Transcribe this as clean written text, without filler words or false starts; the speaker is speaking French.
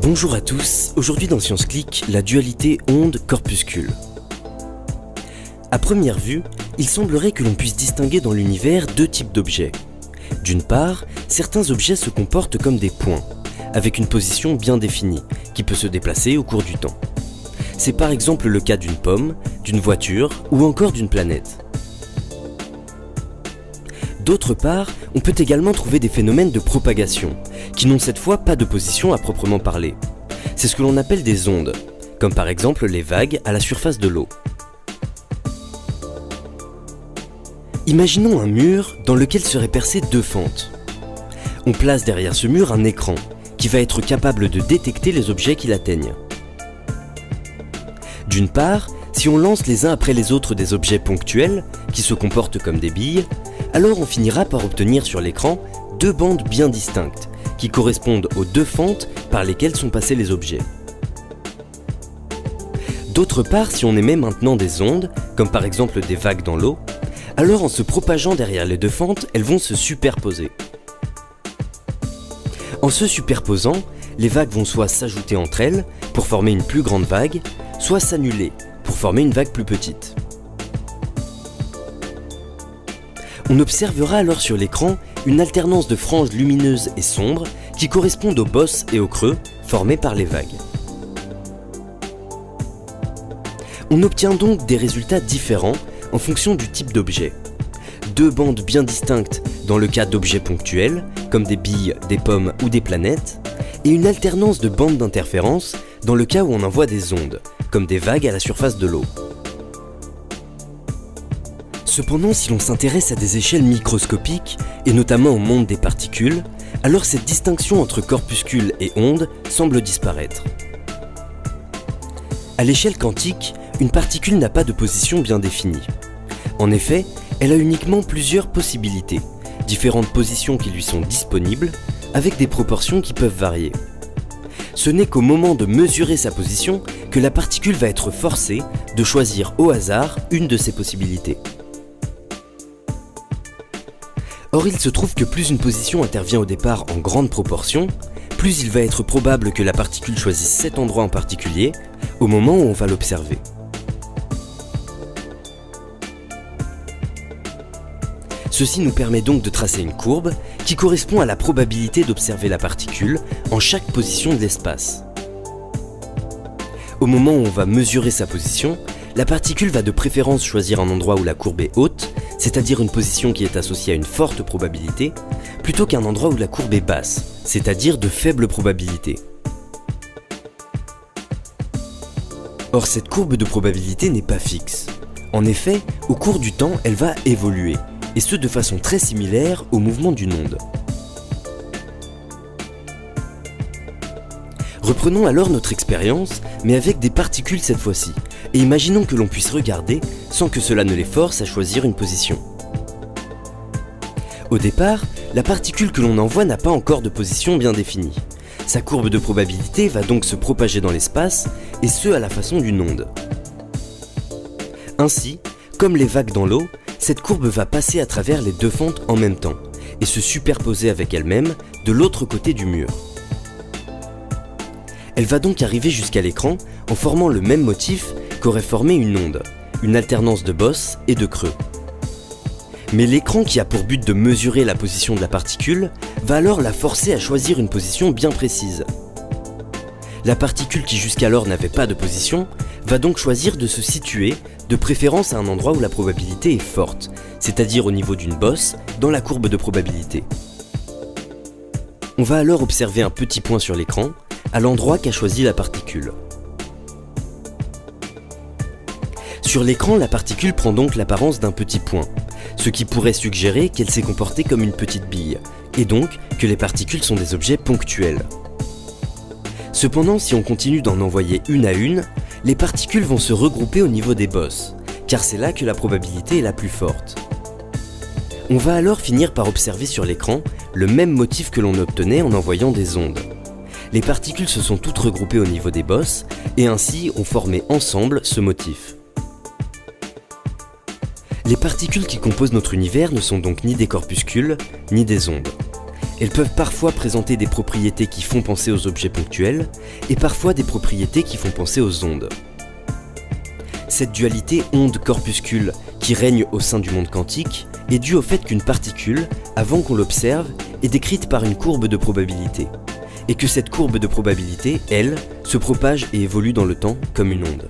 Bonjour à tous, aujourd'hui dans ScienceClick, la dualité onde-corpuscule. À première vue, il semblerait que l'on puisse distinguer dans l'univers deux types d'objets. D'une part, certains objets se comportent comme des points, avec une position bien définie, qui peut se déplacer au cours du temps. C'est par exemple le cas d'une pomme, d'une voiture ou encore d'une planète. D'autre part, on peut également trouver des phénomènes de propagation, qui n'ont cette fois pas de position à proprement parler. C'est ce que l'on appelle des ondes, comme par exemple les vagues à la surface de l'eau. Imaginons un mur dans lequel seraient percées deux fentes. On place derrière ce mur un écran, qui va être capable de détecter les objets qui l'atteignent. D'une part, si on lance les uns après les autres des objets ponctuels, qui se comportent comme des billes, alors on finira par obtenir sur l'écran deux bandes bien distinctes, qui correspondent aux deux fentes par lesquelles sont passés les objets. D'autre part, si on émet maintenant des ondes, comme par exemple des vagues dans l'eau, alors en se propageant derrière les deux fentes, elles vont se superposer. En se superposant, les vagues vont soit s'ajouter entre elles pour former une plus grande vague, soit s'annuler pour former une vague plus petite. On observera alors sur l'écran une alternance de franges lumineuses et sombres qui correspondent aux bosses et aux creux formés par les vagues. On obtient donc des résultats différents en fonction du type d'objet. Deux bandes bien distinctes dans le cas d'objets ponctuels, comme des billes, des pommes ou des planètes, et une alternance de bandes d'interférence dans le cas où on envoie des ondes, comme des vagues à la surface de l'eau. Cependant, si l'on s'intéresse à des échelles microscopiques, et notamment au monde des particules, alors cette distinction entre corpuscules et ondes semble disparaître. À l'échelle quantique, une particule n'a pas de position bien définie. En effet, elle a uniquement plusieurs possibilités, différentes positions qui lui sont disponibles, avec des proportions qui peuvent varier. Ce n'est qu'au moment de mesurer sa position que la particule va être forcée de choisir au hasard une de ces possibilités. Or, il se trouve que plus une position intervient au départ en grande proportion, plus il va être probable que la particule choisisse cet endroit en particulier au moment où on va l'observer. Ceci nous permet donc de tracer une courbe qui correspond à la probabilité d'observer la particule en chaque position de l'espace. Au moment où on va mesurer sa position, la particule va de préférence choisir un endroit où la courbe est haute, c'est-à-dire une position qui est associée à une forte probabilité, plutôt qu'un endroit où la courbe est basse, c'est-à-dire de faible probabilité. Or, cette courbe de probabilité n'est pas fixe. En effet, au cours du temps, elle va évoluer, et ce de façon très similaire au mouvement d'une onde. Reprenons alors notre expérience, mais avec des particules cette fois-ci, et imaginons que l'on puisse regarder sans que cela ne les force à choisir une position. Au départ, la particule que l'on envoie n'a pas encore de position bien définie. Sa courbe de probabilité va donc se propager dans l'espace, et ce à la façon d'une onde. Ainsi, comme les vagues dans l'eau, cette courbe va passer à travers les deux fentes en même temps, et se superposer avec elle-même de l'autre côté du mur. Elle va donc arriver jusqu'à l'écran en formant le même motif qu'aurait formé une onde, une alternance de bosses et de creux. Mais l'écran qui a pour but de mesurer la position de la particule va alors la forcer à choisir une position bien précise. La particule qui jusqu'alors n'avait pas de position va donc choisir de se situer, de préférence à un endroit où la probabilité est forte, c'est-à-dire au niveau d'une bosse dans la courbe de probabilité. On va alors observer un petit point sur l'écran, à l'endroit qu'a choisi la particule. Sur l'écran, la particule prend donc l'apparence d'un petit point, ce qui pourrait suggérer qu'elle s'est comportée comme une petite bille, et donc que les particules sont des objets ponctuels. Cependant, si on continue d'en envoyer une à une, les particules vont se regrouper au niveau des bosses, car c'est là que la probabilité est la plus forte. On va alors finir par observer sur l'écran le même motif que l'on obtenait en envoyant des ondes. Les particules se sont toutes regroupées au niveau des bosses, et ainsi ont formé ensemble ce motif. Les particules qui composent notre univers ne sont donc ni des corpuscules, ni des ondes. Elles peuvent parfois présenter des propriétés qui font penser aux objets ponctuels, et parfois des propriétés qui font penser aux ondes. Cette dualité onde-corpuscule qui règne au sein du monde quantique est due au fait qu'une particule, avant qu'on l'observe, est décrite par une courbe de probabilité, et que cette courbe de probabilité, elle, se propage et évolue dans le temps comme une onde.